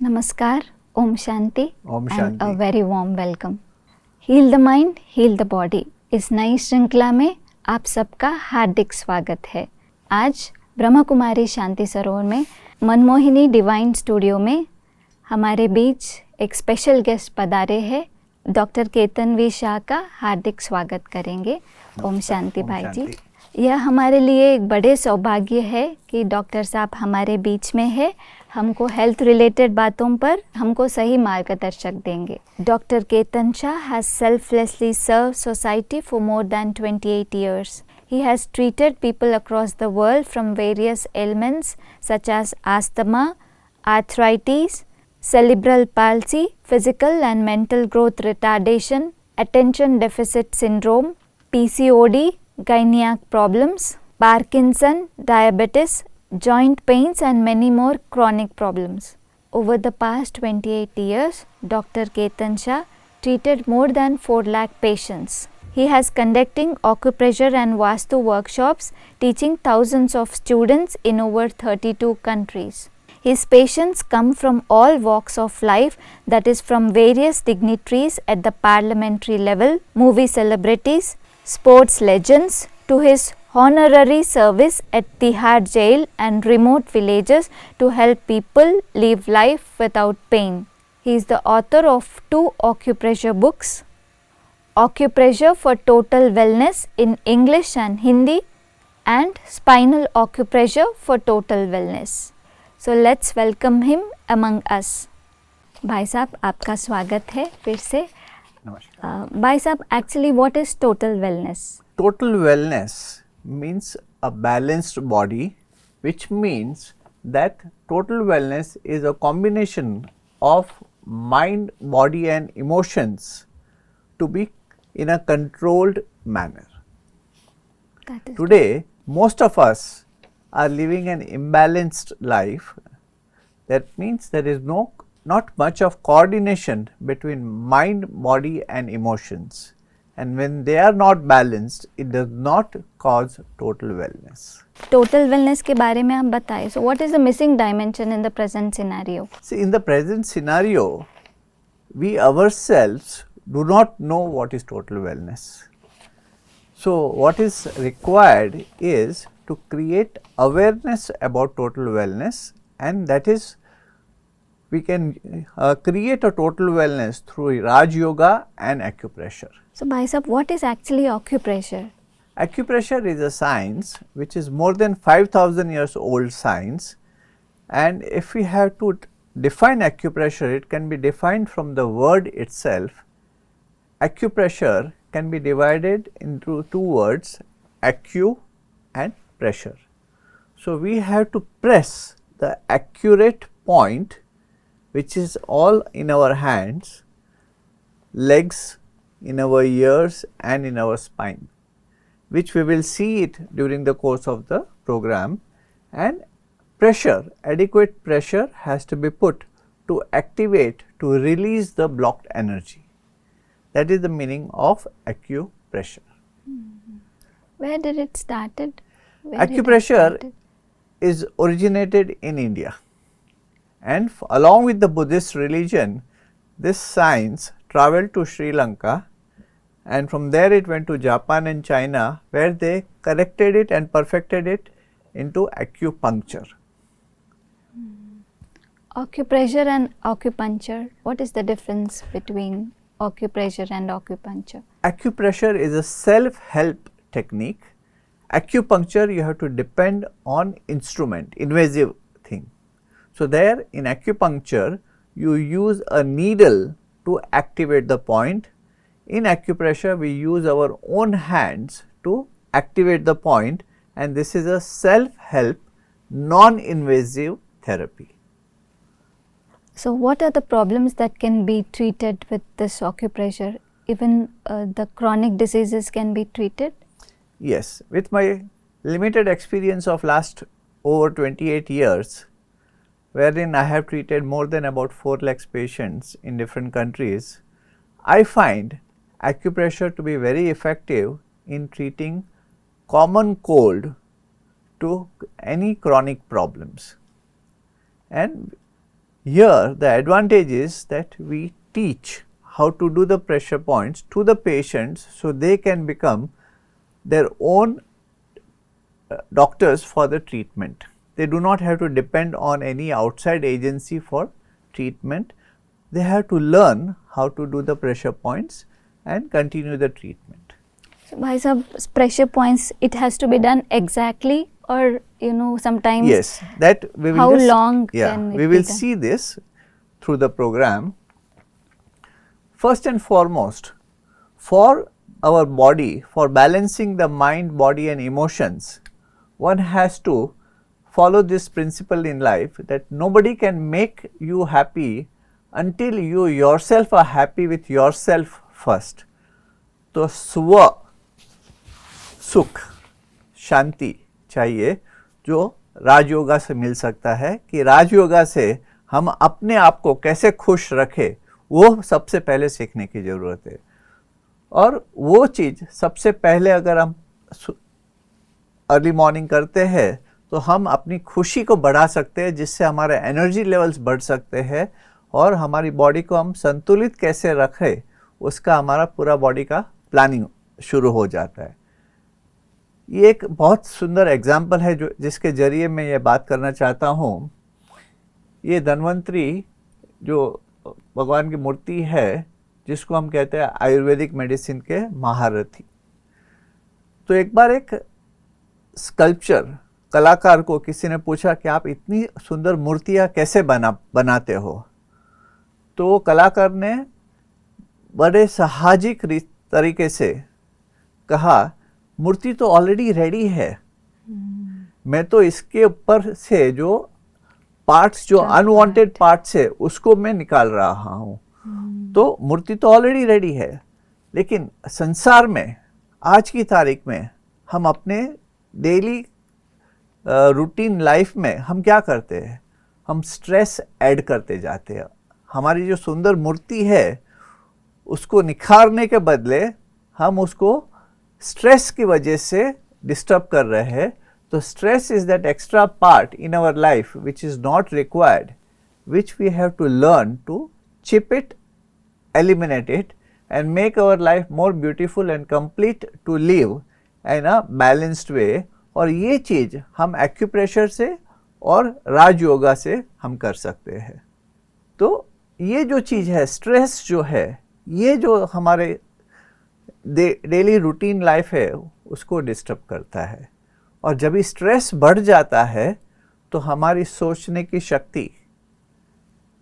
Namaskar, Om Shanti, Om and a Shanti. very warm welcome. Heal the mind, heal the body इस नई श्रृंखला में आप सबका हार्दिक स्वागत है। आज ब्रह्म कुमारी शांति सरोवर में मनमोहिनी डिवाइन स्टूडियो में हमारे बीच एक स्पेशल गेस्ट पधारे हैं। डॉक्टर केतन वी शाह का हार्दिक स्वागत करेंगे। ओम शांति भाई जी। यह हमारे लिए एक बड़े सौभाग्य है कि डॉक्टर साहब हमारे बीच में है। हमको हेल्थ रिलेटेड बातों पर हमको सही मार्गदर्शक देंगे। Doctor Ketan Shah has selflessly serve society for more than 28 years. He has treated people across the world from various ailments such as asthma, arthritis, cerebral palsy, physical and mental growth retardation, attention deficit syndrome, PCOD, gynec problems, Parkinson, diabetes, joint pains and many more chronic problems. Over the past 28 years, Dr. Ketan Shah treated more than 4 lakh patients. He has conducting acupressure and Vastu workshops, teaching thousands of students in over 32 countries. His patients come from all walks of life, that is from various dignitaries at the parliamentary level, movie celebrities, sports legends, to his honorary service at Tihar jail and remote villages to help people live life without pain. He is the author of 2 acupressure books, Acupressure for Total Wellness in English and Hindi and Spinal Acupressure for Total Wellness. So let's welcome him among us. भाई साहब आपका स्वागत है फिर से। Namaskar. भाई साहब, actually what is total wellness? Total wellness means a balanced body, which means that total wellness is a combination of mind, body and emotions to be in a controlled manner. That is Today, most of us are living an imbalanced life. That means there is not much of coordination between mind, body and emotions. And when they are not balanced, it does not cause total wellness. total wellness के बारे में आप बताएं. So what is the missing dimension in the present scenario? See, in the present scenario, we ourselves do not know what is total wellness. So, what is required is to create awareness about total wellness, and that is we can create a total wellness through Raj Yoga and acupressure. So भाई साहब, what is actually acupressure? Acupressure is a science which is more than 5,000 years old science, and if we have to define acupressure, it can be defined from the word itself. Acupressure can be divided into 2 words, acu and pressure. So, we have to press the accurate point, which is all in our hands, legs, in our ears and in our spine, which we will see it during the course of the program. And pressure, adequate pressure has to be put to activate, to release the blocked energy. That is the meaning of acupressure. Where did it started? Where it Acupressure started? is originated in India, and along with the Buddhist religion, this science traveled to Sri Lanka, and from there it went to Japan and China, where they corrected it and perfected it into acupuncture. Acupressure and acupuncture. What is the difference between acupressure and acupuncture? Acupressure is a self-help technique. Acupuncture, you have to depend on instrument, invasive thing. So, there in acupuncture, you use a needle to activate the point. In acupressure, we use our own hands to activate the point, and this is a self-help, non-invasive therapy. So what are the problems that can be treated with this acupressure? Even the chronic diseases can be treated? Yes, with my limited experience of last over 28 years, wherein I have treated more than about 4 lakhs patients in different countries, I find acupressure to be very effective in treating common cold to any chronic problems. And Here the advantage is that we teach how to do the pressure points to the patients so they can become their own doctors for the treatment. They do not have to depend on any outside agency for treatment. They have to learn how to do the pressure points and continue the treatment. So, Bhai Sahab, pressure points, it has to be done exactly, or sometimes. Yes, that we will. How just, long yeah, can it we be will done? see this through the program. First and foremost, for our body, for balancing the mind, body and emotions, one has to follow this principle in life that nobody can make you happy until you yourself are happy with yourself first. तो स्व सुख शांति चाहिए जो राजयोगा से मिल सकता है, कि राजयोगा से हम अपने आप को कैसे खुश रखें वो सबसे पहले सीखने की ज़रूरत है। और वो चीज़ सबसे पहले अगर हम अर्ली मॉर्निंग करते हैं तो हम अपनी खुशी को बढ़ा सकते हैं, जिससे हमारे एनर्जी लेवल्स बढ़ सकते हैं और हमारी बॉडी को हम संतुलित कैसे रखें उसका हमारा पूरा बॉडी का प्लानिंग शुरू हो जाता है। ये एक बहुत सुंदर एग्जाम्पल है जो जिसके ज़रिए मैं ये बात करना चाहता हूँ। ये धन्वंतरी जो भगवान की मूर्ति है जिसको हम कहते हैं आयुर्वेदिक मेडिसिन के महारथी। तो एक बार एक स्कल्पचर कलाकार को किसी ने पूछा कि आप इतनी सुंदर मूर्तियाँ कैसे बनाते हो? तो वो कलाकार ने बड़े साहजिक तरीके से कहा, मूर्ति तो ऑलरेडी रेडी है, मैं तो इसके ऊपर से जो पार्ट्स, जो अनवांटेड पार्ट्स है उसको मैं निकाल रहा हूँ। तो मूर्ति तो ऑलरेडी रेडी है, लेकिन संसार में आज की तारीख में हम अपने डेली रूटीन लाइफ में हम क्या करते हैं? हम स्ट्रेस ऐड करते जाते हैं। हमारी जो सुंदर मूर्ति है उसको निखारने के बदले हम उसको स्ट्रेस की वजह से डिस्टर्ब कर रहे हैं। तो stress is that extra part in our life which is not required, which we have to learn to chip it, eliminate it and make our life more beautiful and complete to live in a balanced way। और ये चीज़ हम acupressure से और राजयोगा से हम कर सकते हैं। तो ये जो चीज़ है, स्ट्रेस जो है, ये जो हमारे डेली रूटीन लाइफ है उसको डिस्टर्ब करता है। और जब भी स्ट्रेस बढ़ जाता है तो हमारी सोचने की शक्ति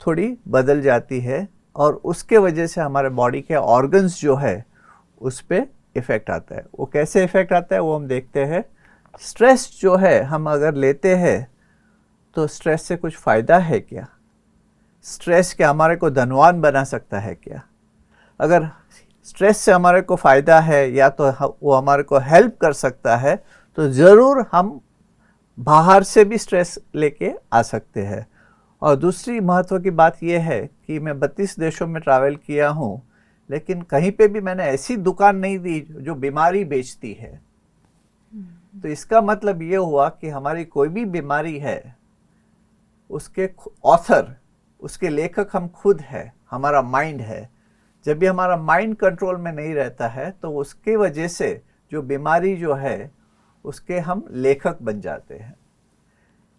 थोड़ी बदल जाती है और उसके वजह से हमारे बॉडी के ऑर्गन्स जो है उस पर इफ़ेक्ट आता है। वो कैसे इफ़ेक्ट आता है वो हम देखते हैं। स्ट्रेस जो है हम अगर लेते हैं तो स्ट्रेस से कुछ फ़ायदा है क्या? स्ट्रेस क्या हमारे को धनवान बना सकता है क्या? अगर स्ट्रेस से हमारे को फ़ायदा है या तो वो हमारे को हेल्प कर सकता है तो ज़रूर हम बाहर से भी स्ट्रेस लेके आ सकते हैं। और दूसरी महत्व की बात यह है कि मैं 32 देशों में ट्रैवल किया हूँ, लेकिन कहीं पे भी मैंने ऐसी दुकान नहीं दी जो बीमारी बेचती है। तो इसका मतलब ये हुआ कि हमारी कोई भी बीमारी है उसके ऑथर, उसके लेखक हम खुद है, हमारा माइंड है। जब भी हमारा माइंड कंट्रोल में नहीं रहता है तो उसके वजह से जो बीमारी जो है उसके हम लेखक बन जाते हैं।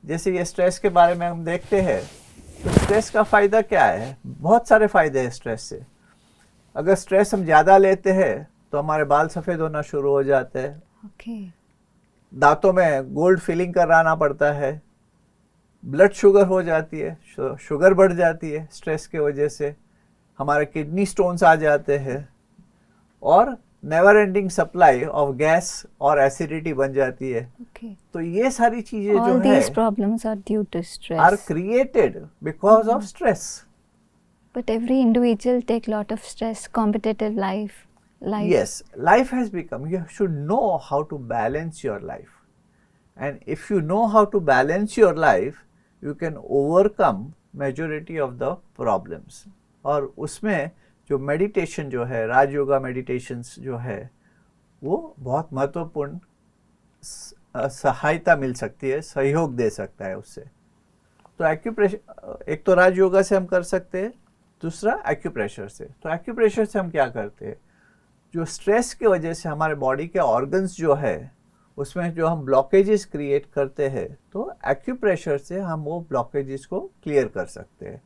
जैसे ये स्ट्रेस के बारे में हम देखते हैं तो स्ट्रेस का फ़ायदा क्या है? बहुत सारे फ़ायदे हैं स्ट्रेस से। अगर स्ट्रेस हम ज़्यादा लेते हैं तो हमारे बाल सफ़ेद होना शुरू हो जाते हैं। दांतों में गोल्ड फिलिंग कराना पड़ता है। ब्लड शुगर हो जाती है, शुगर बढ़ जाती है स्ट्रेस के वजह से। हमारे किडनी स्टोन्स आ जाते हैं और never ending supply of gas और एसिडिटी बन जाती है। तो ये सारी चीजें जो है these problems are due to stress, are created because of stress. But every individual take lot of stress, competitive life. Yes, life has become, you should know how to balance your life. And if you know how to balance your life, you can overcome majority of the problems. और उसमें जो meditation जो है, Rajyoga meditations जो है, वो बहुत महत्वपूर्ण सहायता मिल सकती है, सहयोग दे सकता है उससे। तो एक्यूप्रेशर, एक तो राज योगा से हम कर सकते हैं, दूसरा एक्यूप्रेशर से। तो एक्यूप्रेशर से हम क्या करते हैं, जो स्ट्रेस की वजह से हमारे बॉडी के ऑर्गन्स जो है उसमें जो हम ब्लॉकेजेस क्रिएट करते हैं, तो एक्यूप्रेशर से हम वो ब्लॉकेजेस को क्लियर कर सकते हैं।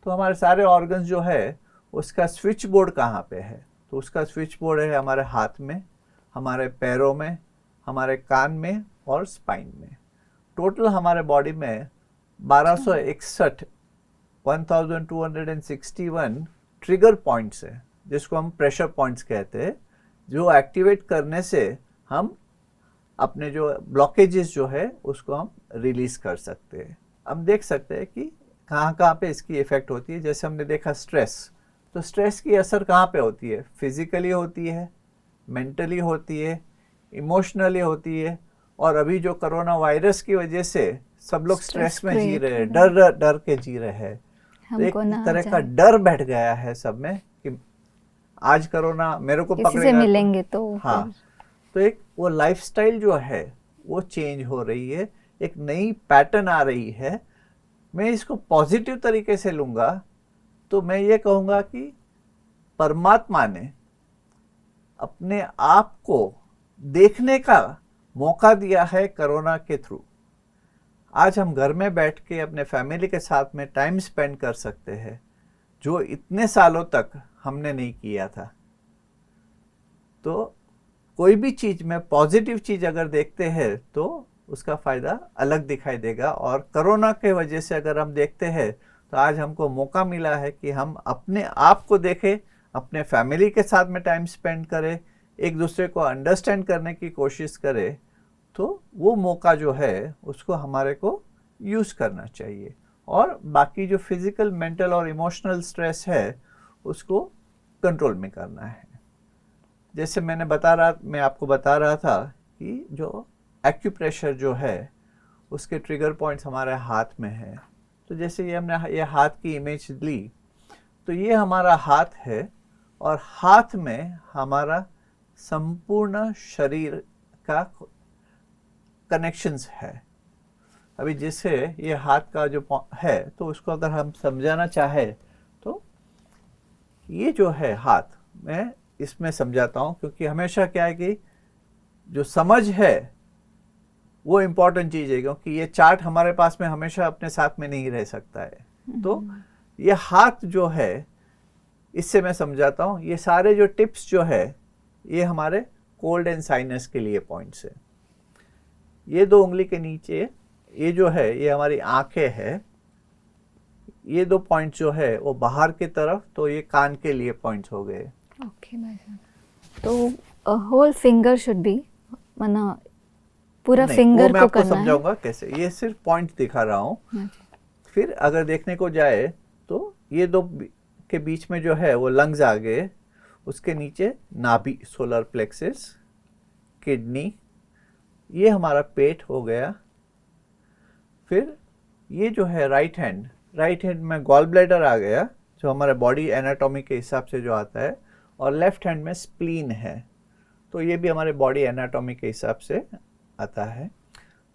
तो हमारे सारे ऑर्गन्स जो है उसका स्विच बोर्ड कहाँ पे है, तो उसका स्विच बोर्ड है हमारे हाथ में, हमारे पैरों में, हमारे कान में और स्पाइन में। टोटल हमारे बॉडी में 1261 1261 ट्रिगर पॉइंट्स है, जिसको हम प्रेशर पॉइंट्स कहते हैं, जो एक्टिवेट करने से हम अपने जो ब्लॉकेजेस जो है उसको हम रिलीज कर सकते हैं। हम देख सकते हैं कि कहाँ कहाँ पे इसकी इफेक्ट होती है। जैसे हमने देखा स्ट्रेस, तो स्ट्रेस की असर कहाँ पे होती है, फिजिकली होती है, मेंटली होती है, इमोशनली होती है, और अभी जो कोरोना वायरस की वजह से सब लोग स्ट्रेस में जी रहे हैं, डर डर के जी रहे हैं। तो एक तरह का डर बैठ गया है सब में कि आज कोरोना मेरे को पकड़ेगा, मिलेंगे तो हाँ। तो एक वो लाइफस्टाइल जो है वो चेंज हो रही है, एक नई पैटर्न आ रही है। मैं इसको पॉजिटिव तरीके से लूँगा तो मैं ये कहूँगा कि परमात्मा ने अपने आप को देखने का मौका दिया है कोरोना के थ्रू। आज हम घर में बैठ के अपने फैमिली के साथ में टाइम स्पेंड कर सकते हैं, जो इतने सालों तक हमने नहीं किया था। तो कोई भी चीज़ में पॉजिटिव चीज़ अगर देखते हैं तो उसका फ़ायदा अलग दिखाई देगा। और कोरोना के वजह से अगर हम देखते हैं तो आज हमको मौका मिला है कि हम अपने आप को देखें, अपने फैमिली के साथ में टाइम स्पेंड करें, एक दूसरे को अंडरस्टैंड करने की कोशिश करें। तो वो मौका जो है उसको हमारे को यूज़ करना चाहिए, और बाकी जो फिज़िकल, मेंटल और इमोशनल स्ट्रेस है उसको कंट्रोल में करना है। जैसे मैं आपको बता रहा था कि जो एक्यूप्रेशर जो है उसके ट्रिगर पॉइंट्स हमारे हाथ में है। तो जैसे ये हमने ये हाथ की इमेज ली, तो ये हमारा हाथ है और हाथ में हमारा संपूर्ण शरीर का कनेक्शंस है। अभी जैसे ये हाथ का जो है तो उसको अगर हम समझाना चाहे तो ये जो है हाथ, मैं इसमें समझाता हूँ, क्योंकि हमेशा क्या है कि जो समझ है वो इम्पोर्टेंट चीज़ है, क्योंकि ये चार्ट हमारे पास में हमेशा अपने साथ में नहीं रह सकता है। तो ये हाथ जो है, इससे मैं समझाता हूँ, ये सारे जो टिप्स जो है ये हमारे कोल्ड एंड साइनस के लिए पॉइंट्स है। ये 2 उंगली के नीचे ये जो है ये हमारी आंखें है। ये 2 पॉइंट्स जो है वो बाहर की तरफ, तो ये कान के लिए पॉइंट्स हो गए। ओके भाई साहब, तो होल फिंगर शुड बी, माना पूरा फिंगर मैं को आपको करना समझाऊंगा कैसे, ये सिर्फ पॉइंट दिखा रहा हूँ। फिर अगर देखने को जाए तो ये 2 के बीच में जो है वो लंग्स आ गए, उसके नीचे नाभि, सोलर प्लेक्सिस, किडनी, ये हमारा पेट हो गया। फिर ये जो है राइट हैंड में गॉल ब्लैडर आ गया, जो हमारे बॉडी एनाटॉमी के हिसाब से जो आता है, और लेफ्ट हैंड में स्प्लीन है, तो ये भी हमारे बॉडी एनाटॉमी के हिसाब से आता है।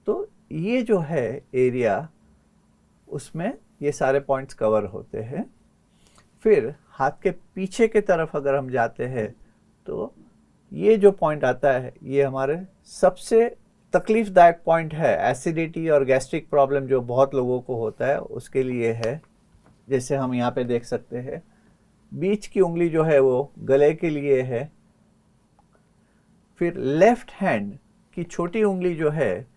तो ये जो है एरिया, उसमें ये सारे पॉइंट्स कवर होते हैं। फिर हाथ के पीछे के तरफ अगर हम जाते हैं तो ये जो पॉइंट आता है ये हमारे सबसे तकलीफदायक पॉइंट है। एसिडिटी और गैस्ट्रिक प्रॉब्लम जो बहुत लोगों को होता है उसके लिए है। जैसे हम यहाँ पे देख सकते हैं, बीच की उंगली जो है वो गले के लिए है। फिर लेफ्ट हैंड की छोटी उंगली जो है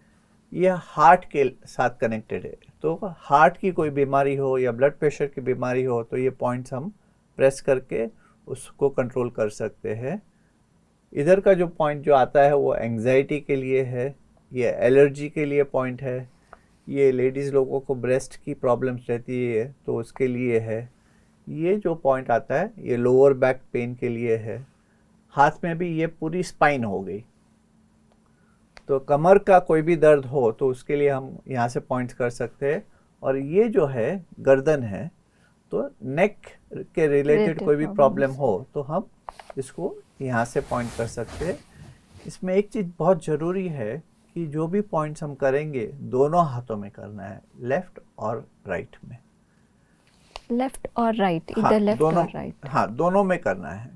यह हार्ट के साथ कनेक्टेड है। तो हार्ट की कोई बीमारी हो या ब्लड प्रेशर की बीमारी हो तो ये पॉइंट्स हम प्रेस करके उसको कंट्रोल कर सकते हैं। इधर का जो पॉइंट जो आता है वो एंग्जाइटी के लिए है, ये एलर्जी के लिए पॉइंट है, ये लेडीज़ लोगों को ब्रेस्ट की प्रॉब्लम्स रहती है तो उसके लिए है। ये जो पॉइंट आता है ये लोअर बैक पेन के लिए है। हाथ में भी ये पूरी स्पाइन हो गई। तो कमर का कोई भी दर्द हो तो उसके लिए हम यहाँ से पॉइंट्स कर सकते हैं। और ये जो है गर्दन है, तो नेक के रिलेटेड कोई भी प्रॉब्लम हो तो हम इसको यहाँ से पॉइंट कर सकते हैं। इसमें एक चीज़ बहुत ज़रूरी है कि जो भी पॉइंट्स हम करेंगे दोनों हाथों में करना है, लेफ्ट और राइट में। लेफ्ट और राइट, हाँ, इधर लेफ्ट दोनों, और राइट। हाँ दोनों में करना है।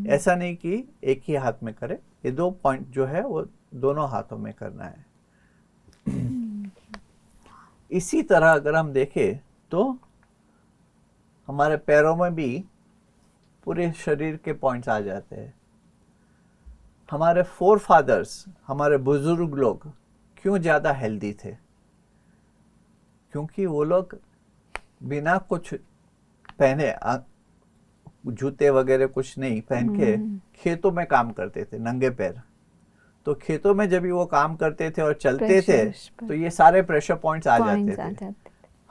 ऐसा नहीं कि एक ही हाथ में करे, ये 2 पॉइंट जो है वो दोनों हाथों में करना है। इसी तरह अगर हम देखें तो हमारे पैरों में भी पूरे शरीर के पॉइंट्स आ जाते हैं। हमारे फोर फादर्स, हमारे बुजुर्ग लोग क्यों ज़्यादा हेल्दी थे? क्योंकि वो लोग बिना कुछ पहने, जूते वगैरह कुछ नहीं पहन के खेतों में काम करते थे नंगे पैर। तो खेतों में जब भी वो काम करते थे और चलते थे तो ये सारे प्रेशर पॉइंट्स आ जाते थे।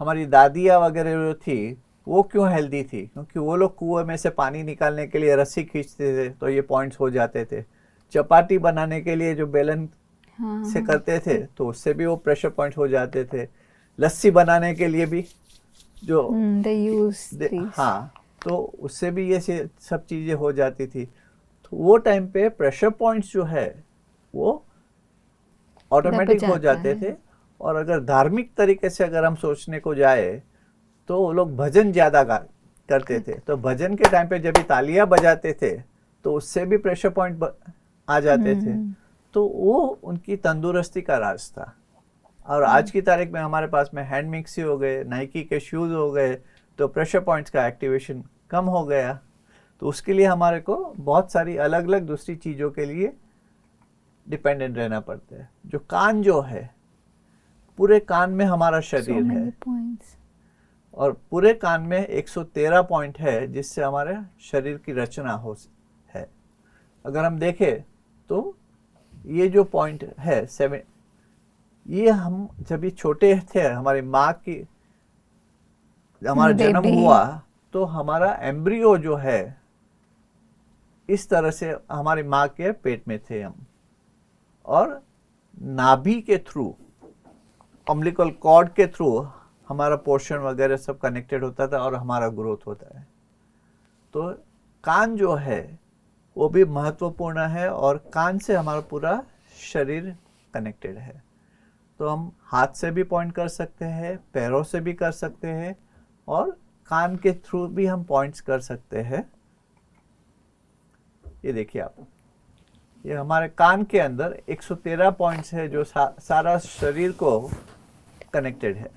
हमारी दादियाँ वगैरह जो थी वो क्यों हेल्दी थी? क्योंकि वो लोग कुएं में से पानी निकालने के लिए रस्सी खींचते थे तो ये पॉइंट्स हो जाते थे। चपाती बनाने के लिए जो बेलन से करते थे तो उससे भी वो प्रेशर पॉइंट्स हो जाते थे। लस्सी बनाने के लिए भी जो हाँ, तो उससे भी ये सब चीज़ें हो जाती थी। तो वो टाइम पे प्रेशर पॉइंट्स जो है वो ऑटोमेटिक हो जाते थे। और अगर धार्मिक तरीके से अगर हम सोचने को जाए तो वो लोग भजन ज़्यादा करते थे। तो भजन के टाइम पे जब भी तालियां बजाते थे तो उससे भी प्रेशर पॉइंट आ जाते थे। तो वो उनकी तंदुरुस्ती का राज था। और आज की तारीख में हमारे पास में हैंड मिक्सी हो गए, नाइकी के शूज़ हो गए, तो प्रेशर पॉइंट्स का एक्टिवेशन कम हो गया। तो उसके लिए हमारे को बहुत सारी अलग अलग दूसरी चीज़ों के लिए डिपेंडेंट रहना पड़ता है। जो कान जो है, पूरे कान में हमारा शरीर है और पूरे कान में 113 पॉइंट है जिससे हमारे शरीर की रचना हो है। अगर हम देखें तो ये जो पॉइंट है 7, ये हम जब भी छोटे थे, हमारी माँ की हमारा जन्म हुआ तो हमारा एम्ब्रियो जो है इस तरह से हमारी माँ के पेट में थे हम, और नाभि के थ्रू, अम्बिलिकल कॉर्ड के थ्रू हमारा पोर्शन वगैरह सब कनेक्टेड होता था और हमारा ग्रोथ होता है। तो कान जो है वो भी महत्वपूर्ण है और कान से हमारा पूरा शरीर कनेक्टेड है। तो हम हाथ से भी पॉइंट कर सकते हैं, पैरों से भी कर सकते हैं और कान के थ्रू भी हम पॉइंट्स कर सकते हैं। ये देखिए आप, ये हमारे कान के अंदर 113 पॉइंट्स है जो सारा शरीर को कनेक्टेड है।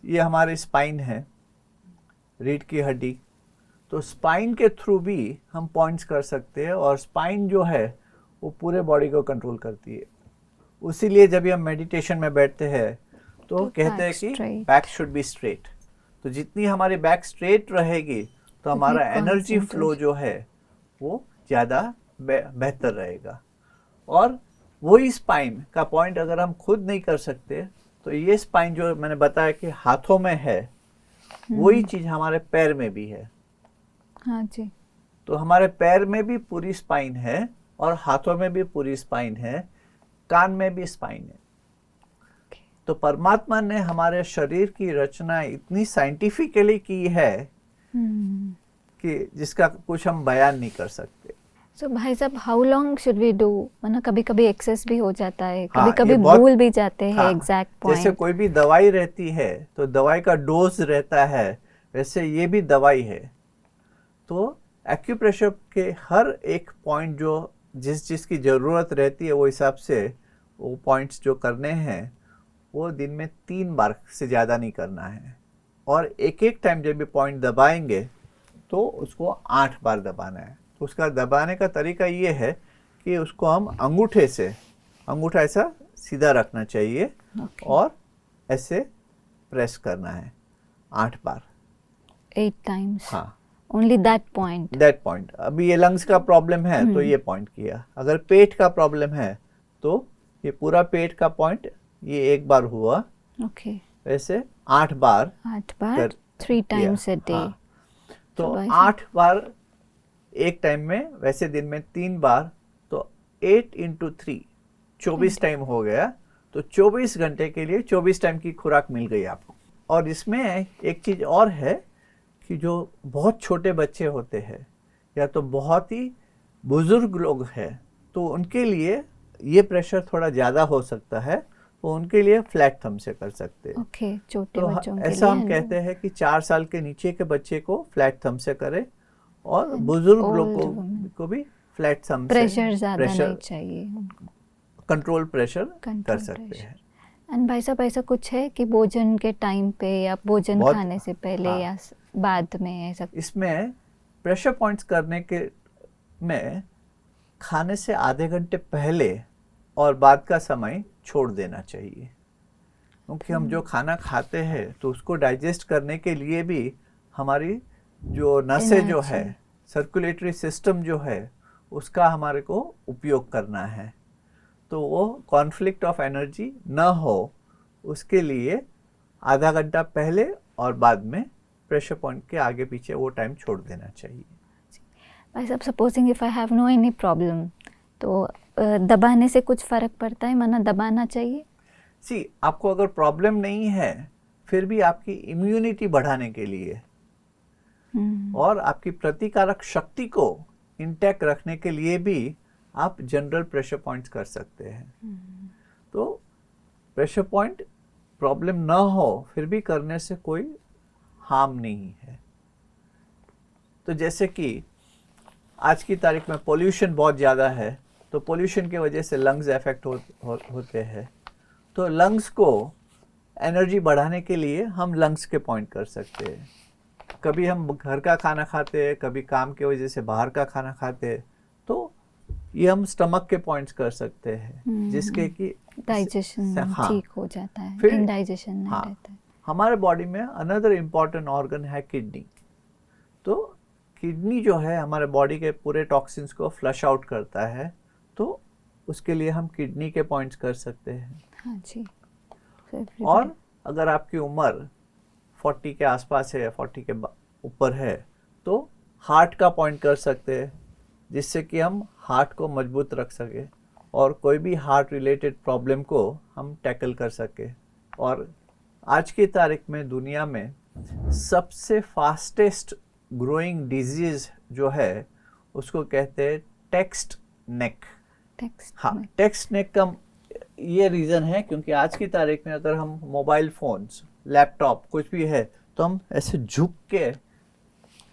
ये हमारी स्पाइन है, रीढ़ की हड्डी। तो स्पाइन के थ्रू भी हम पॉइंट्स कर सकते हैं और स्पाइन जो है वो पूरे बॉडी को कंट्रोल करती है। उसीलिए जब हम मेडिटेशन में बैठते हैं तो कहते हैं कि बैक शुड बी स्ट्रेट। तो जितनी हमारी बैक स्ट्रेट रहेगी तो हमारा एनर्जी फ्लो जो है वो ज़्यादा बेहतर रहेगा। और वही स्पाइन का पॉइंट अगर हम खुद नहीं कर सकते तो ये स्पाइन जो मैंने बताया कि हाथों में है, वही चीज़ हमारे पैर में भी है। हाँ जी। तो हमारे पैर में भी पूरी स्पाइन है और हाथों में भी पूरी स्पाइन है, कान में भी स्पाइन है। तो परमात्मा ने हमारे शरीर की रचना इतनी साइंटिफिकली की है कि जिसका कुछ हम बयान नहीं कर सकते। So, भाई साहब, how long should we do? मतलब कभी कभी एक्सेस भी हो जाता है, कभी कभी भूल भी जाते हैं एग्जैक्ट पॉइंट। जैसे कोई भी दवाई रहती है तो दवाई का डोज रहता है, वैसे ये भी दवाई है। तो एक्यूप्रेशर के हर एक पॉइंट जो जिस चीज़ की ज़रूरत रहती है वो हिसाब से वो पॉइंट्स जो करने हैं वो दिन में 3 बार से ज़्यादा नहीं करना है। और एक एक टाइम जब भी पॉइंट दबाएंगे तो उसको 8 बार दबाना है। तो उसका दबाने का तरीका ये है कि उसको हम अंगूठे से, अंगूठा ऐसा सीधा रखना चाहिए और ऐसे प्रेस करना है 8 बार, 8 टाइम्स। हाँ, only that point. That point. अभी ये लंग्स का प्रॉब्लम है तो ये पॉइंट किया। अगर पेट का प्रॉब्लम है तो ये पूरा पेट का पॉइंट ये 1 बार हुआ। ओके। वैसे 8 बार 3 टाइम्स अ डे। तो 8 बार एक टाइम में, वैसे दिन में 3 बार, तो 8 × 3 24 टाइम हो गया। तो 24 घंटे के लिए 24 टाइम की खुराक मिल गई आपको। और इसमें एक चीज़ और है कि जो बहुत छोटे बच्चे होते हैं या तो बहुत ही बुजुर्ग लोग हैं तो उनके लिए ये प्रेशर थोड़ा ज़्यादा हो सकता है, तो उनके लिए फ्लैट थंब से कर सकते हैं। ओके, छोटे तो बच्चों के ऐसा लिए हम and कहते हैं कि 4 साल के नीचे के बच्चे को फ्लैट थंब से करें और And बुजुर्ग old लोग women. को भी फ्लैट थंब से प्रेशर ज़्यादा नहीं प्रेशर चाहिए उनको, कंट्रोल प्रेशर कर कंट्रोल सकते प्रेशर। हैं। एंड भाई साहब, ऐसा कुछ है कि भोजन के टाइम पे या भोजन बहुत- खाने से पहले हाँ। या बाद में ऐसा? इसमें प्रेशर पॉइंट्स करने के में खाने से आधे घंटे पहले और बाद का समय छोड़ देना चाहिए, क्योंकि हम जो खाना खाते हैं तो उसको डाइजेस्ट करने के लिए भी हमारी जो नसें जो है, सर्कुलेटरी सिस्टम जो है, उसका हमारे को उपयोग करना है। तो वो कॉन्फ्लिक्ट ऑफ एनर्जी न हो उसके लिए आधा घंटा पहले और बाद में प्रेशर पॉइंट के आगे पीछे वो टाइम छोड़ देना चाहिए। भाई साहब, supposing if I have no any problem, तो दबाने से कुछ फ़र्क पड़ता है? माना दबाना चाहिए? सी, आपको अगर प्रॉब्लम नहीं है फिर भी आपकी इम्यूनिटी बढ़ाने के लिए और आपकी प्रतिकारक शक्ति को इंटैक्ट रखने के लिए भी आप जनरल प्रेशर पॉइंट्स कर सकते हैं। तो प्रेशर पॉइंट प्रॉब्लम ना हो फिर भी करने से कोई हार्म नहीं है। तो जैसे कि आज की तारीख में पोल्यूशन बहुत ज़्यादा है, तो पोल्यूशन की वजह से लंग्स अफेक्ट होते हैं। तो लंग्स को एनर्जी बढ़ाने के लिए हम लंग्स के पॉइंट कर सकते हैं। कभी हम घर का खाना खाते हैं, कभी काम की वजह से बाहर का खाना खाते हैं, तो ये हम स्टमक के पॉइंट्स कर सकते हैं, जिसके कि डाइजेशन हाँ, ठीक हो जाता है, फिर- इंडाइजेशन नहीं हाँ, रहता है। हमारे बॉडी में अनदर इम्पॉर्टेंट ऑर्गन है किडनी। तो किडनी जो है हमारे बॉडी के पूरे टॉक्सिन्स को फ्लश आउट करता है, तो उसके लिए हम किडनी के पॉइंट्स कर सकते हैं। हाँ जी। So और अगर आपकी उम्र 40 के आसपास है, 40 के ऊपर है, तो हार्ट का पॉइंट कर सकते हैं, जिससे कि हम हार्ट को मजबूत रख सके और कोई भी हार्ट रिलेटेड प्रॉब्लम को हम टैकल कर सके। और आज की तारीख में दुनिया में सबसे फास्टेस्ट ग्रोइंग डिजीज जो है उसको कहते हैं टेक्स्ट नेक। टेक्स्ट हाँ, टेक्स्ट नेक का ये रीज़न है क्योंकि आज की तारीख में अगर हम मोबाइल फोन्स, लैपटॉप कुछ भी है तो हम ऐसे झुक के,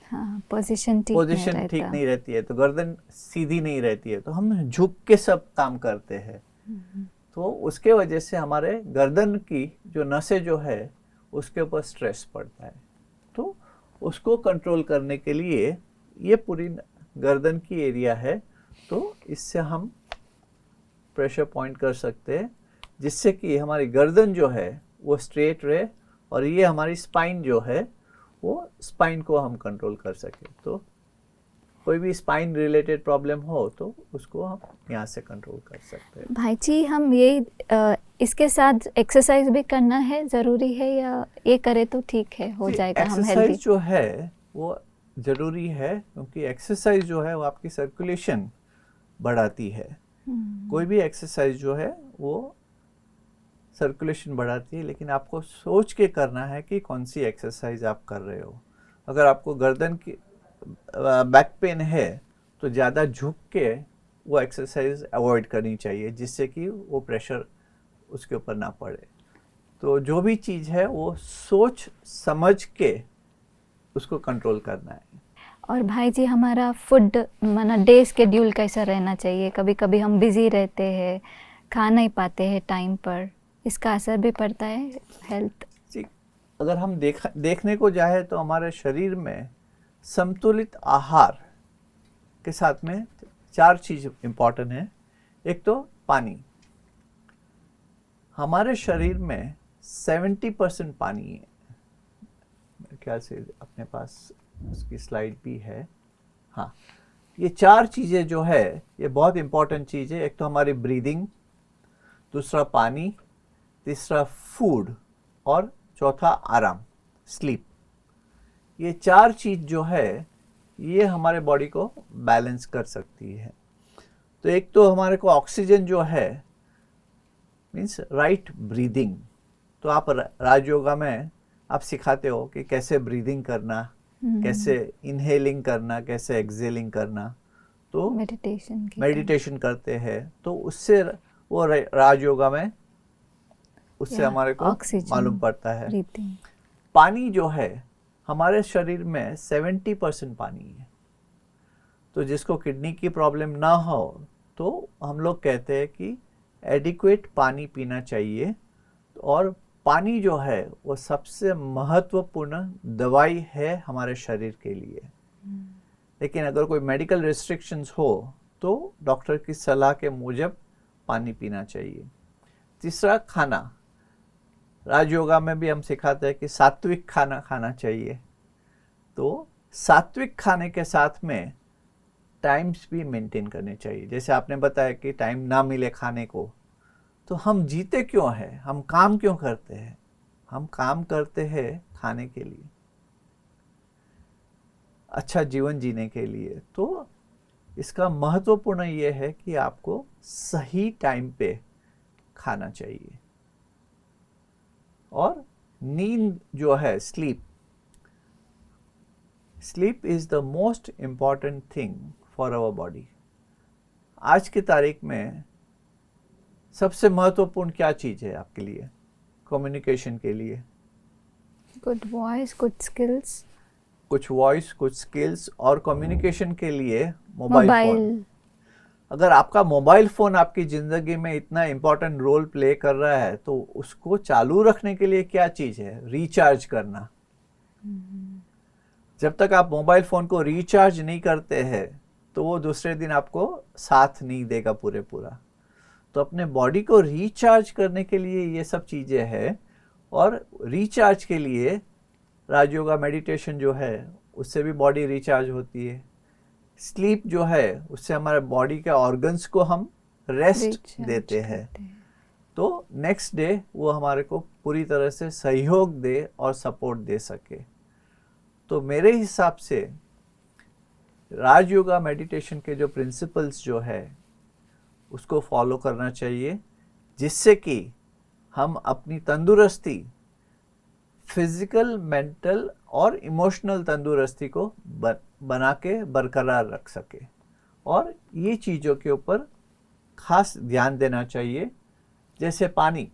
हाँ, पोजीशन ठीक नहीं रहती है, तो गर्दन सीधी नहीं रहती है, तो हम झुक के सब काम करते हैं। तो उसके वजह से हमारे गर्दन की जो नसें जो है उसके ऊपर स्ट्रेस पड़ता है। तो उसको कंट्रोल करने के लिए ये पूरी गर्दन की एरिया है, तो इससे हम प्रेशर पॉइंट कर सकते हैं, जिससे कि हमारी गर्दन जो है वो स्ट्रेट रहे और ये हमारी स्पाइन जो है वो स्पाइन को हम कंट्रोल कर सके। तो कोई भी स्पाइन रिलेटेड प्रॉब्लम हो तो उसको हम यहाँ से कंट्रोल कर सकते हैं। भाई जी, हम ये इसके साथ एक्सरसाइज भी करना है, ज़रूरी है, या ये करे तो ठीक है, हो जाएगा हम हेल्दी? एक्सरसाइज जो है वो ज़रूरी है, क्योंकि एक्सरसाइज जो है वो आपकी सर्कुलेशन बढ़ाती है। कोई भी एक्सरसाइज जो है वो सर्कुलेशन बढ़ाती है, लेकिन आपको सोच के करना है कि कौन सी एक्सरसाइज आप कर रहे हो। अगर आपको गर्दन की बैक पेन है तो ज़्यादा झुक के वो एक्सरसाइज अवॉइड करनी चाहिए, जिससे कि वो प्रेशर उसके ऊपर ना पड़े। तो जो भी चीज़ है वो सोच समझ के उसको कंट्रोल करना है। और भाई जी, हमारा फूड माना डे स्केड्यूल कैसा रहना चाहिए? कभी कभी हम बिज़ी रहते हैं, खा नहीं पाते हैं टाइम पर, इसका असर भी पड़ता है हेल्थ? जी, अगर हम देखने को जाए तो हमारे शरीर में संतुलित आहार के साथ में 4 चीज़ इम्पॉर्टेंट है। एक तो पानी। हमारे शरीर में 70% पानी है। मेरे ख्याल से अपने पास उसकी स्लाइड भी है। हाँ, ये 4 चीज़ें जो है ये बहुत इम्पॉर्टेंट चीज़ है। एक तो हमारी ब्रीदिंग, दूसरा पानी, तीसरा फूड और चौथा आराम, स्लीप। ये 4 चीज़ जो है ये हमारे बॉडी को बैलेंस कर सकती है। तो एक तो हमारे को ऑक्सीजन जो है मीन्स राइट ब्रीदिंग। तो आप राजयोगा में आप सिखाते हो कि कैसे ब्रीदिंग करना, कैसे इनहेलिंग करना, कैसे एक्सहेलिंग करना। तो मेडिटेशन मेडिटेशन करते हैं तो उससे वो राजयोगा में उससे हमारे को मालूम पड़ता है। पानी जो है हमारे शरीर में 70% पानी है। तो जिसको किडनी की प्रॉब्लम ना हो तो हम लोग कहते हैं कि एडिक्वेट पानी पीना चाहिए। और पानी जो है वो सबसे महत्वपूर्ण दवाई है हमारे शरीर के लिए। लेकिन अगर कोई मेडिकल रिस्ट्रिक्शंस हो तो डॉक्टर की सलाह के मुजब पानी पीना चाहिए। तीसरा, खाना। राजयोगा में भी हम सिखाते हैं कि सात्विक खाना खाना चाहिए। तो सात्विक खाने के साथ में टाइम्स भी मेंटेन करने चाहिए। जैसे आपने बताया कि टाइम ना मिले खाने को, तो हम जीते क्यों हैं, हम काम क्यों करते हैं? हम काम करते हैं खाने के लिए, अच्छा जीवन जीने के लिए। तो इसका महत्वपूर्ण ये है कि आपको सही टाइम पे खाना चाहिए। और नींद जो है, sleep is the most important thing for our body. आज की तारीख में सबसे महत्वपूर्ण क्या चीज है आपके लिए, कम्युनिकेशन के लिए? Good voice, good skills. कुछ वॉइस, कुछ स्किल्स और कम्युनिकेशन के लिए मोबाइल फोन। अगर आपका मोबाइल फोन आपकी जिंदगी में इतना इम्पोर्टेंट रोल प्ले कर रहा है तो उसको चालू रखने के लिए क्या चीज है? रिचार्ज करना। जब तक आप मोबाइल फोन को रिचार्ज नहीं करते हैं तो वो दूसरे दिन आपको साथ नहीं देगा पूरा। तो अपने बॉडी को रिचार्ज करने के लिए ये सब चीजें हैं। और रिचार्ज के लिए राजयोगा मेडिटेशन जो है उससे भी बॉडी रिचार्ज होती है। स्लीप जो है उससे हमारे बॉडी के ऑर्गन्स को हम रेस्ट देते हैं। तो नेक्स्ट डे वो हमारे को पूरी तरह से सहयोग दे और सपोर्ट दे सके। तो मेरे हिसाब से राजयोगा मेडिटेशन के जो प्रिंसिपल्स जो है उसको फॉलो करना चाहिए, जिससे कि हम अपनी तंदुरुस्ती, फिजिकल, मेंटल और इमोशनल तंदुरुस्ती को बना के बरकरार रख सके। और ये चीज़ों के ऊपर खास ध्यान देना चाहिए। जैसे पानी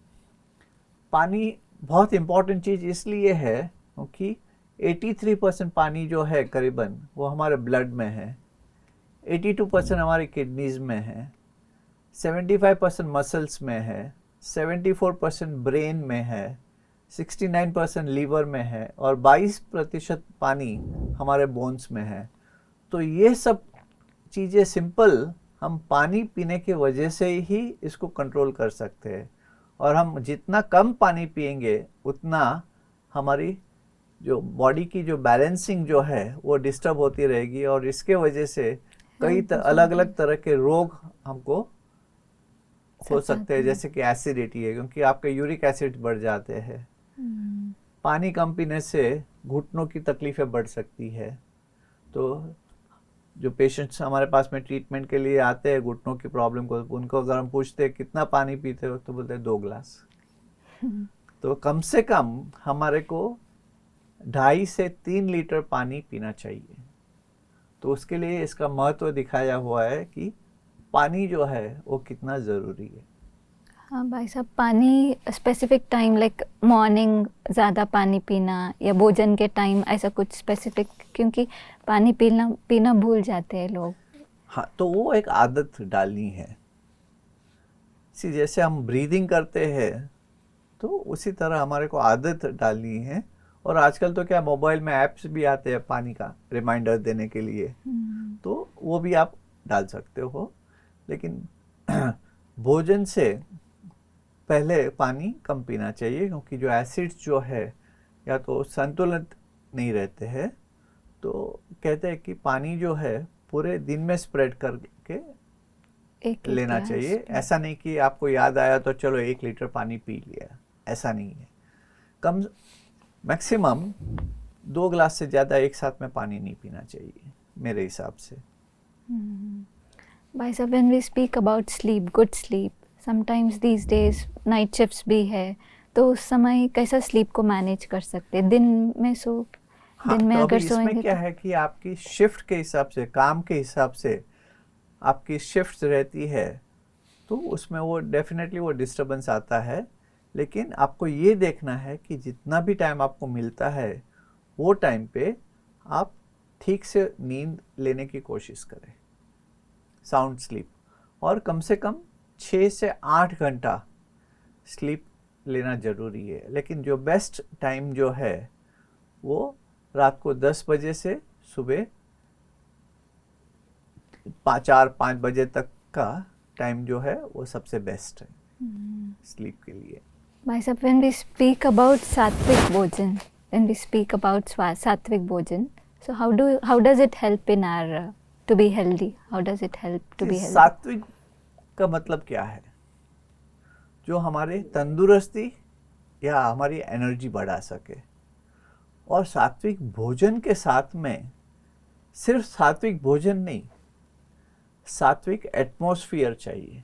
बहुत इम्पॉर्टेंट चीज़ इसलिए है क्योंकि 83% पानी जो है करीबन वो हमारे ब्लड में है, 82% हमारी किडनीज में है, 75% मसल्स में है, 74% ब्रेन में है, 69% लीवर में है और 22% पानी हमारे बोन्स में है। तो ये सब चीज़ें सिंपल हम पानी पीने की वजह से ही इसको कंट्रोल कर सकते हैं। और हम जितना कम पानी पिएंगे उतना हमारी जो बॉडी की जो बैलेंसिंग जो है वो डिस्टर्ब होती रहेगी और इसके वजह से कई अलग अलग तरह के रोग हमको हो सकते हैं, जैसे कि एसिडिटी है क्योंकि आपके यूरिक एसिड बढ़ जाते हैं। पानी कम पीने से घुटनों की तकलीफें बढ़ सकती है। तो जो पेशेंट्स हमारे पास में ट्रीटमेंट के लिए आते हैं घुटनों की प्रॉब्लम को, उनको अगर हम पूछते हैं कितना पानी पीते हो तो बोलते हैं 2 गिलास। तो कम से कम हमारे को 2.5 से 3 लीटर पानी पीना चाहिए। तो उसके लिए इसका महत्व दिखाया हुआ है कि पानी जो है वो कितना ज़रूरी है। हाँ भाई साहब, पानी स्पेसिफिक टाइम लाइक मॉर्निंग ज़्यादा पानी पीना या भोजन के टाइम ऐसा कुछ स्पेसिफिक, क्योंकि पानी पीना भूल जाते हैं लोग। हाँ, तो वो एक आदत डालनी है। जैसे हम ब्रीदिंग करते हैं तो उसी तरह हमारे को आदत डालनी है। और आजकल तो क्या मोबाइल में ऐप्स भी आते हैं पानी का रिमाइंडर देने के लिए, तो वो भी आप डाल सकते हो। लेकिन भोजन से पहले पानी कम पीना चाहिए क्योंकि जो एसिड्स जो है या तो संतुलित नहीं रहते हैं। तो कहते हैं कि पानी जो है पूरे दिन में स्प्रेड करके लेना चाहिए। ऐसा नहीं कि आपको याद आया तो चलो 1 लीटर पानी पी लिया, ऐसा नहीं है। कम मैक्सिमम 2 गिलास से ज़्यादा एक साथ में पानी नहीं पीना चाहिए मेरे हिसाब से। भाई साहब, when we speak about sleep, good sleep, sometimes these days night shifts भी है, तो उस समय कैसा स्लीप को मैनेज कर सकते हैं? दिन में हाँ, दिन में तो अगर इसमें सोएंगे क्या है कि आपकी शिफ्ट के हिसाब से, काम के हिसाब से आपकी शिफ्ट्स रहती है तो उसमें वो डेफिनेटली वो डिस्टरबेंस आता है, लेकिन आपको ये देखना है कि जितना भी टाइम आपको मिलता है वो टाइम पे आप ठीक से नींद लेने की कोशिश करें, साउंड स्लीप, और कम से कम 6 से 8 घंटा स्लीप लेना ज़रूरी है। लेकिन जो बेस्ट टाइम जो है वो रात को 10 बजे से सुबह 4-5 बजे तक का टाइम जो है वो सबसे बेस्ट है स्लीप के लिए। भाई साहब, when we speak about sattvic bhojan, when we speak about sattvic bhojan, so how does it help in our to be healthy? How does it help to be healthy? सात्विक का मतलब क्या है? जो हमारे तंदुरुस्ती या हमारी एनर्जी बढ़ा सके। और सात्विक भोजन के साथ में सिर्फ सात्विक भोजन नहीं, सात्विक एटमॉस्फेयर चाहिए।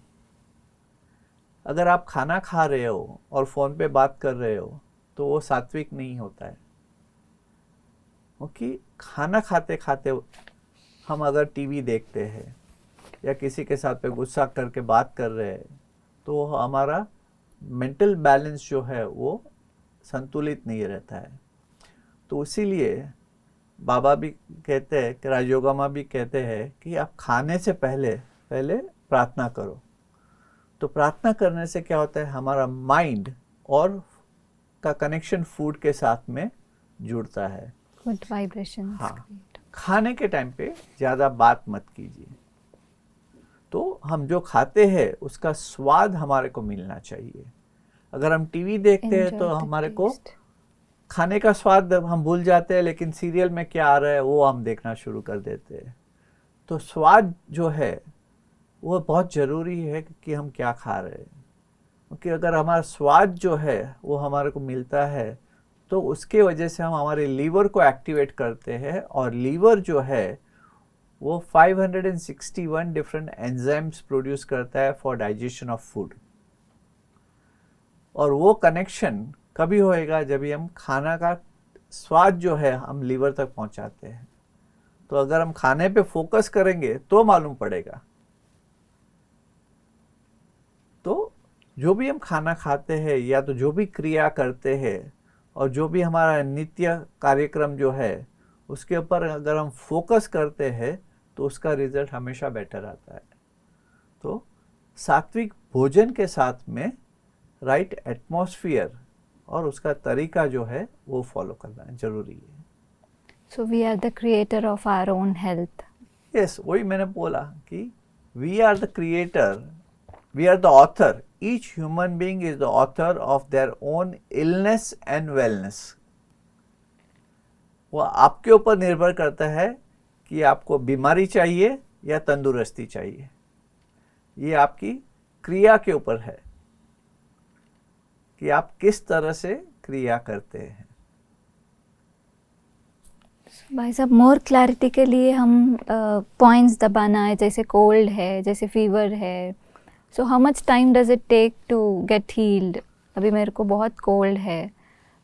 अगर आप खाना खा रहे हो और फ़ोन पे बात कर रहे हो तो वो सात्विक नहीं होता है, क्योंकि खाना खाते खाते हम अगर टीवी देखते हैं या किसी के साथ पे गुस्सा करके बात कर रहे हैं तो हमारा मेंटल बैलेंस जो है वो संतुलित नहीं रहता है। तो इसीलिए बाबा भी कहते हैं कि राजयोगा भी कहते हैं कि आप खाने से पहले प्रार्थना करो। तो प्रार्थना करने से क्या होता है, हमारा माइंड और का कनेक्शन फूड के साथ में जुड़ता है। Good vibration. हाँ, खाने के टाइम पे ज़्यादा बात मत कीजिए। तो हम जो खाते हैं उसका स्वाद हमारे को मिलना चाहिए। अगर हम टीवी देखते हैं तो हमारे को खाने का स्वाद हम भूल जाते हैं, लेकिन सीरियल में क्या आ रहा है वो हम देखना शुरू कर देते हैं। तो स्वाद जो है वो बहुत ज़रूरी है कि हम क्या खा रहे हैं, क्योंकि अगर हमारा स्वाद जो है वो हमारे को मिलता है तो उसके वजह से हम हमारे लीवर को एक्टिवेट करते हैं, और लीवर जो है वो 561 डिफरेंट एंजाइम्स प्रोड्यूस करता है फॉर डाइजेशन ऑफ फूड। और वो कनेक्शन कभी होएगा जब हम खाना का स्वाद जो है हम लीवर तक पहुंचाते हैं। तो अगर हम खाने पे फोकस करेंगे तो मालूम पड़ेगा। तो जो भी हम खाना खाते हैं या तो जो भी क्रिया करते हैं और जो भी हमारा नित्य कार्यक्रम जो है उसके ऊपर अगर हम फोकस करते हैं तो उसका रिजल्ट हमेशा बेटर आता है। तो सात्विक भोजन के साथ में राइट एटमॉस्फेयर और उसका तरीका जो है वो फॉलो करना जरूरी है। So we are the creator of our own health. Yes, वही मैंने बोला कि we are the creator, we are the author. Each human being is the author of their own illness and wellness. वो आपके ऊपर निर्भर करता है कि आपको बीमारी चाहिए या तंदुरुस्ती चाहिए। ये आपकी क्रिया के ऊपर है कि आप किस तरह से क्रिया करते हैं। भाई साहब, मोर क्लैरिटी के लिए हम पॉइंट्स दबाना है, जैसे कोल्ड है, जैसे फीवर है, so how much time does it take to get healed? अभी मेरे को बहुत कोल्ड है,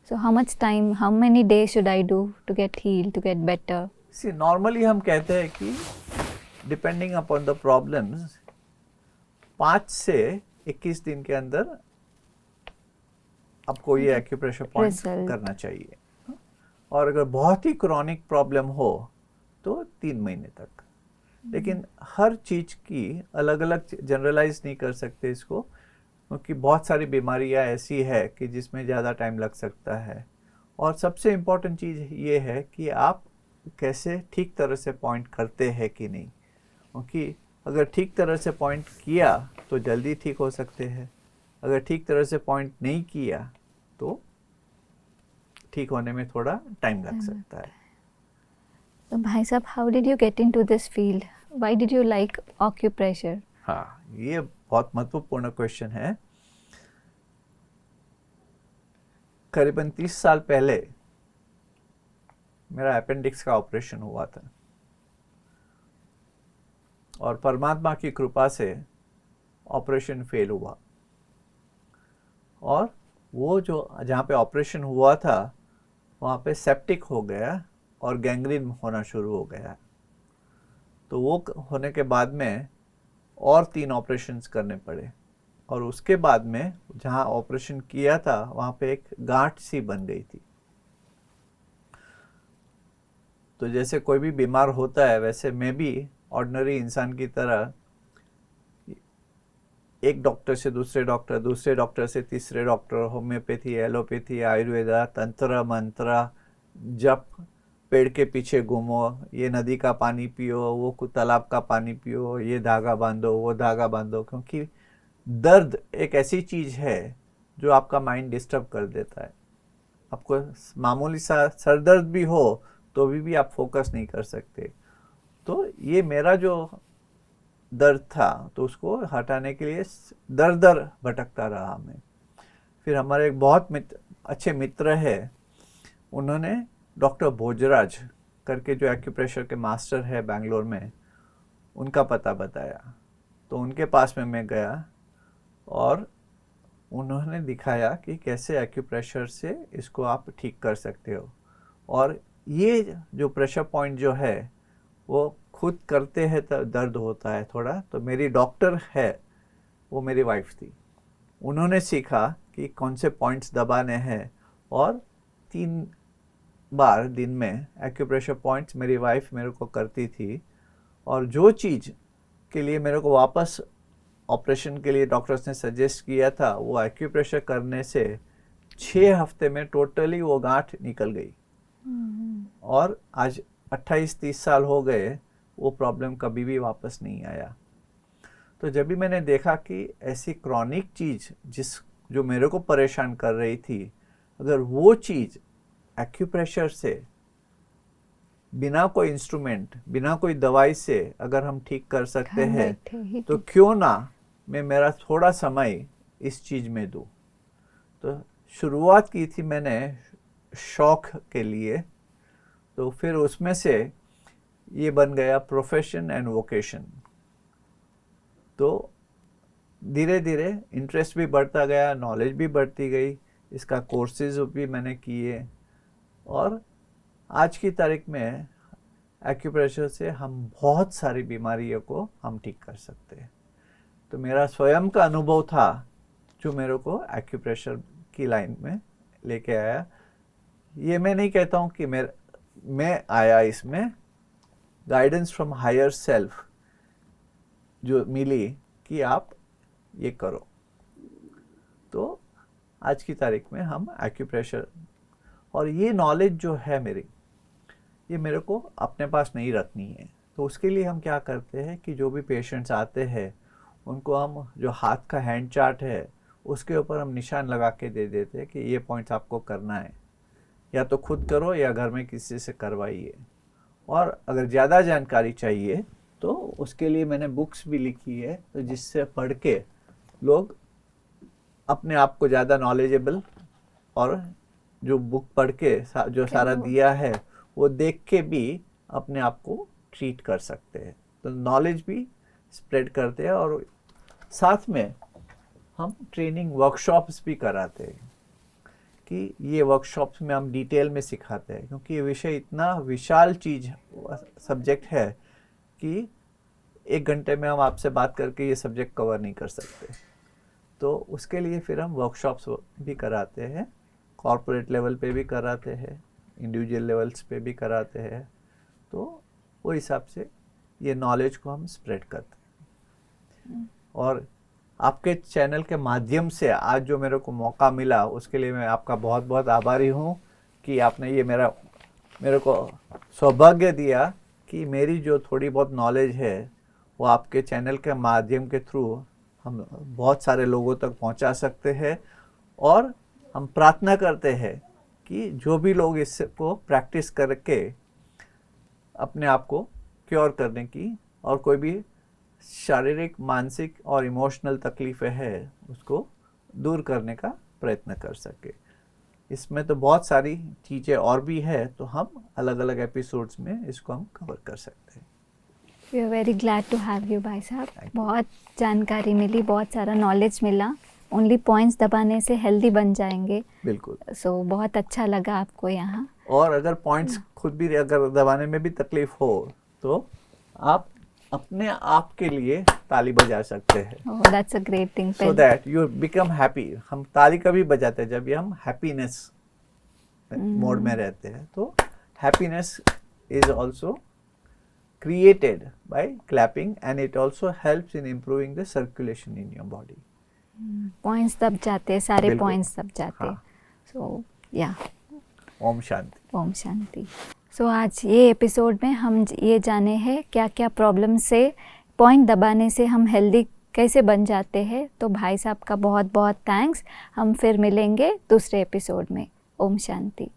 so how much time, how many days should I do to get healed, to get better? See, normally हम कहते हैं कि डिपेंडिंग अपॉन द प्रॉब्लम्स 5 से 21 दिन के अंदर आपको ये एक्यूप्रेशर पॉइंट करना चाहिए। और अगर बहुत ही क्रॉनिक प्रॉब्लम हो तो 3 महीने तक। लेकिन हर चीज़ की अलग अलग जनरलाइज नहीं कर सकते इसको, क्योंकि बहुत सारी बीमारियां ऐसी है कि जिसमें ज़्यादा टाइम लग सकता है। और सबसे इम्पॉर्टेंट चीज़ ये है कि आप कैसे ठीक तरह से पॉइंट करते हैं कि नहीं, क्योंकि अगर ठीक तरह से पॉइंट किया तो जल्दी ठीक हो सकते हैं, अगर ठीक तरह से पॉइंट नहीं किया तो ठीक होने में थोड़ा टाइम लग सकता है। तो भाई साहब, how did you get into this field? Why did you like acupressure? हाँ, ये बहुत महत्वपूर्ण क्वेश्चन है। करीबन 30 साल पहले मेरा अपेंडिक्स का ऑपरेशन हुआ था, और परमात्मा की कृपा से ऑपरेशन फेल हुआ, और वो जो जहाँ पे ऑपरेशन हुआ था वहाँ पे सेप्टिक हो गया और गैंग्रीन होना शुरू हो गया। तो वो होने के बाद में और 3 ऑपरेशंस करने पड़े। और उसके बाद में जहाँ ऑपरेशन किया था वहाँ पे एक गांठ सी बन गई थी। तो जैसे कोई भी बीमार होता है वैसे मैं भी ऑर्डिनरी इंसान की तरह एक डॉक्टर से दूसरे डॉक्टर से तीसरे डॉक्टर, होम्योपैथी, एलोपैथी, आयुर्वेदा, तंत्र मंत्र, जप, पेड़ के पीछे घूमो, ये नदी का पानी पियो, वो तालाब का पानी पियो, ये धागा बांधो, वो धागा बांधो, क्योंकि दर्द एक ऐसी चीज है जो आपका माइंड डिस्टर्ब कर देता है। आपको मामूली सा सर दर्द भी हो तो भी आप फोकस नहीं कर सकते। तो ये मेरा जो दर्द था तो उसको हटाने के लिए दर दर भटकता रहा मैं। फिर हमारे एक बहुत अच्छे मित्र है, उन्होंने डॉक्टर भोजराज करके जो एक्यूप्रेशर के मास्टर है बेंगलोर में, उनका पता बताया। तो उनके पास में मैं गया और उन्होंने दिखाया कि कैसे एक्यूप्रेशर से इसको आप ठीक कर सकते हो। और ये जो प्रेशर पॉइंट जो है वो खुद करते हैं तो दर्द होता है थोड़ा। तो मेरी डॉक्टर है वो मेरी वाइफ थी, उन्होंने सीखा कि कौन से पॉइंट्स दबाने हैं और 3 बार दिन में एक्यूप्रेशर पॉइंट्स मेरी वाइफ मेरे को करती थी। और जो चीज़ के लिए मेरे को वापस ऑपरेशन के लिए डॉक्टर्स ने सजेस्ट किया था वो एक्यूप्रेशर करने से 6 हफ्ते में टोटली वो गांठ निकल गई। और आज 28-30 साल हो गए, वो प्रॉब्लम कभी भी वापस नहीं आया। तो जब भी मैंने देखा कि ऐसी क्रॉनिक चीज़ जो मेरे को परेशान कर रही थी, अगर वो चीज़ एक्यूप्रेशर से बिना कोई इंस्ट्रूमेंट, बिना कोई दवाई से अगर हम ठीक कर सकते हैं तो क्यों ना मैं मेरा थोड़ा समय इस चीज़ में दूँ। तो शुरुआत की थी मैंने शौक के लिए, तो फिर उसमें से ये बन गया प्रोफेशन एंड वोकेशन। तो धीरे धीरे इंटरेस्ट भी बढ़ता गया, नॉलेज भी बढ़ती गई, इसका कोर्सेज भी मैंने किए। और आज की तारीख में एक्यूप्रेशर से हम बहुत सारी बीमारियों को हम ठीक कर सकते हैं। तो मेरा स्वयं का अनुभव था जो मेरे को एक्यूप्रेशर की लाइन में लेके आया। ये मैं नहीं कहता हूँ कि मैं आया, इसमें गाइडेंस फ्रॉम हायर सेल्फ जो मिली कि आप ये करो। तो आज की तारीख में हम एक्यूप्रेशर, और ये नॉलेज जो है मेरी, ये मेरे को अपने पास नहीं रखनी है। तो उसके लिए हम क्या करते हैं कि जो भी पेशेंट्स आते हैं उनको हम जो हाथ का हैंड चार्ट है उसके ऊपर हम निशान लगा के दे देते हैं कि ये पॉइंट्स आपको करना है, या तो खुद करो या घर में किसी से करवाइए। और अगर ज़्यादा जानकारी चाहिए तो उसके लिए मैंने बुक्स भी लिखी है, तो जिससे पढ़ के लोग अपने आप को ज़्यादा नॉलेजेबल, और जो बुक पढ़ के जो सारा दिया है वो देख के भी अपने आप को ट्रीट कर सकते हैं। तो नॉलेज भी स्प्रेड करते हैं। और साथ में हम ट्रेनिंग वर्कशॉप्स भी कराते हैं कि ये वर्कशॉप्स में हम डिटेल में सिखाते हैं, क्योंकि ये विषय इतना विशाल चीज़ सब्जेक्ट है कि 1 घंटे में हम आपसे बात करके ये सब्जेक्ट कवर नहीं कर सकते। तो उसके लिए फिर हम वर्कशॉप्स भी कराते हैं, कॉर्पोरेट लेवल पे भी कराते हैं, इंडिविजुअल लेवल्स पे भी कराते हैं। तो वो हिसाब से ये नॉलेज को हम स्प्रेड करते हैं। और आपके चैनल के माध्यम से आज जो मेरे को मौका मिला उसके लिए मैं आपका बहुत बहुत आभारी हूँ कि आपने ये मेरे को सौभाग्य दिया कि मेरी जो थोड़ी बहुत नॉलेज है वो आपके चैनल के माध्यम के थ्रू हम बहुत सारे लोगों तक पहुंचा सकते हैं। और हम प्रार्थना करते हैं कि जो भी लोग इसको प्रैक्टिस करके अपने आप को क्योर करने की, और कोई भी शारीरिक, मानसिक और इमोशनल तकलीफ़ें हैं उसको दूर करने का प्रयत्न कर सके। इसमें तो बहुत सारी चीज़ें और भी है, तो हम अलग अलग एपिसोड्स में इसको हम कवर कर सकते हैं। We are very glad to have you भाई साहब। बहुत जानकारी मिली, बहुत सारा नॉलेज मिला। ओनली पॉइंट्स दबाने से हेल्दी बन जाएंगे। बिल्कुल। सो बहुत अच्छा लगा आपको यहाँ। और अगर पॉइंट्स खुद भी अगर दबाने में भी तकलीफ हो तो आप अपने आप के लिए ताली बजा सकते हैं, Oh, that's a great thing. so that you become happy. हम ताली कभी बजाते हैं जब हम हैप्पीनेस मोड में रहते हैं, तो happiness is also created by clapping, and it also helps in improving the circulation in your body. Points दब जाते, सारे बिल्कुल। पॉइंट्स दब जाते. हाँ। सो या ओम शांति. ओम शांति. सो आज ये एपिसोड में हम ये जाने हैं क्या क्या प्रॉब्लम से, पॉइंट दबाने से हम हेल्दी कैसे बन जाते हैं. तो भाई साहब का बहुत बहुत थैंक्स. हम फिर मिलेंगे दूसरे एपिसोड में. ओम शांति.